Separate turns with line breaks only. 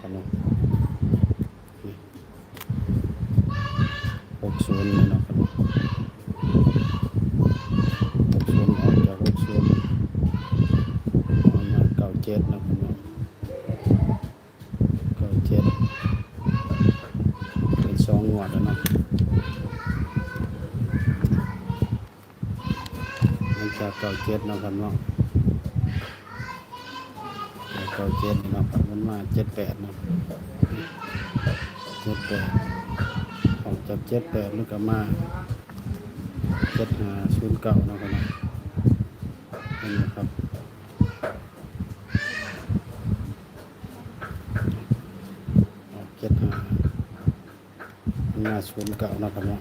ครับเนาะ60นี่เนาะครับ60ออกจาก60มา97นะครับเนาะ97เป็น2งวดแล้วเนาะหลังจาก97เนาะครับเนาะ97เนาะครับมันมา78เนาะ78ออกจาก78แล้วก็มา7509เนาะครับเนาะนี่นะครับออก75มา09เนาะครับเนาะ